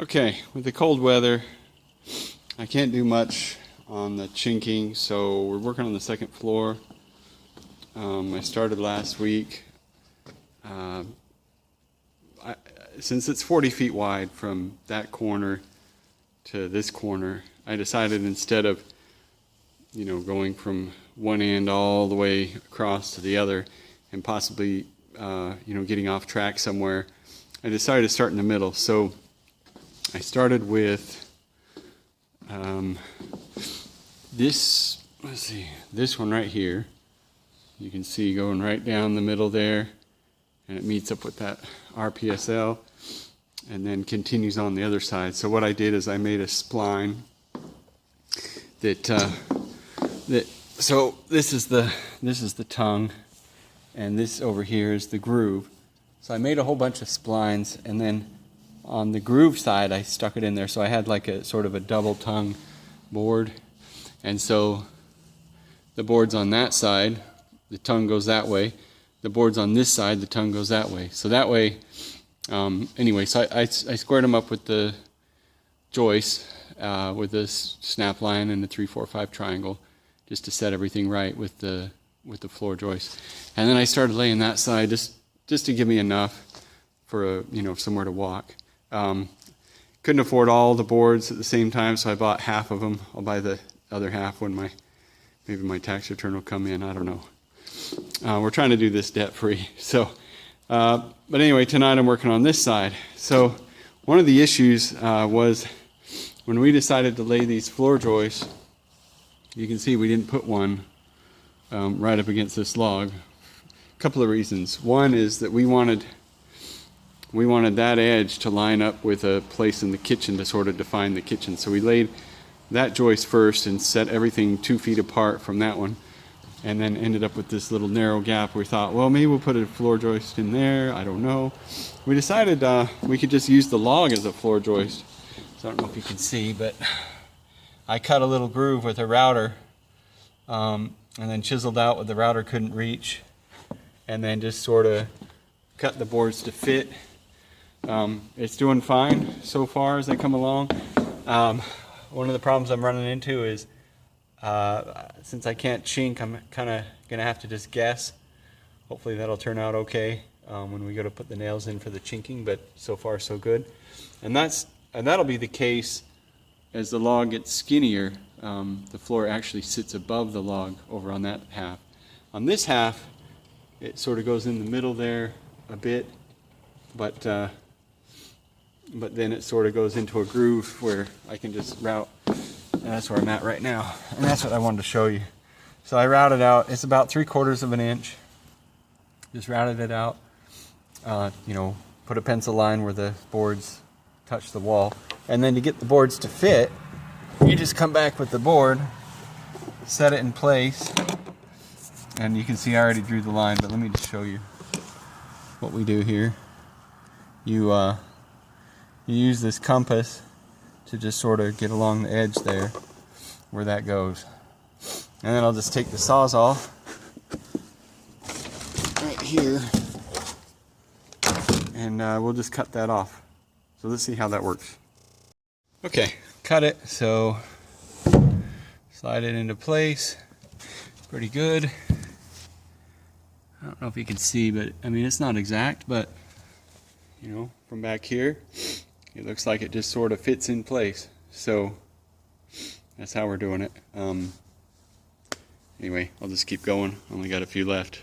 Okay, with the cold weather, I can't do much on the chinking, so we're working on the second floor. I started last week. Since it's 40 feet wide from that corner to this corner, I decided instead of, going from one end all the way across to the other and possibly, getting off track somewhere, I decided to start in the middle. So I started with this one right here. You can see going right down the middle there, and it meets up with that RPSL and then continues on the other side. So what I did is I made a spline so this is the tongue, and this over here is the groove. So I made a whole bunch of splines, and then on the groove side I stuck it in there, so I had like a sort of a double tongue board. And so the board's on that side, the tongue goes that way. The board's on this side, the tongue goes that way. So that way, anyway, so I squared them up with the joist, with this snap line and the 3-4-5 triangle, just to set everything right with the floor joist. And then I started laying that side just to give me enough for somewhere to walk. Couldn't afford all the boards at the same time, so I bought half of them. I'll buy the other half when maybe my tax return will come in. I don't know. We're trying to do this debt-free. So, but anyway, tonight I'm working on this side. So one of the issues was when we decided to lay these floor joists. You can see we didn't put one right up against this log. A couple of reasons. One is that we wanted that edge to line up with a place in the kitchen to sort of define the kitchen. So we laid that joist first and set everything 2 feet apart from that one, and then ended up with this little narrow gap. We thought, well, maybe we'll put a floor joist in there. I don't know. We decided we could just use the log as a floor joist. So I don't know if you can see, but I cut a little groove with a router, and then chiseled out what the router couldn't reach, and then just sort of cut the boards to fit. It's doing fine so far as they come along. One of the problems I'm running into is since I can't chink, I'm kind of gonna have to just guess. Hopefully that'll turn out okay when we go to put the nails in for the chinking, but so far so good. And that'll be the case as the log gets skinnier. The floor actually sits above the log over on that half. On this half, it sort of goes in the middle there a bit, but then it sort of goes into a groove where I can just route, and that's where I'm at right now. And that's what I wanted to show you. So I routed out, it's about 3/4 of an inch. Just routed it out, put a pencil line where the boards touch the wall. And then to get the boards to fit, you just come back with the board, set it in place, and you can see I already drew the line, but let me just show you what we do here. You use this compass to just sort of get along the edge there where that goes. And then I'll just take the Sawzall right here, and we'll just cut that off. So let's see how that works. Okay, cut it, so slide it into place. Pretty good. I don't know if you can see, but I mean, it's not exact, but from back here, it looks like it just sort of fits in place. So that's how we're doing it. Anyway, I'll just keep going. Only got a few left.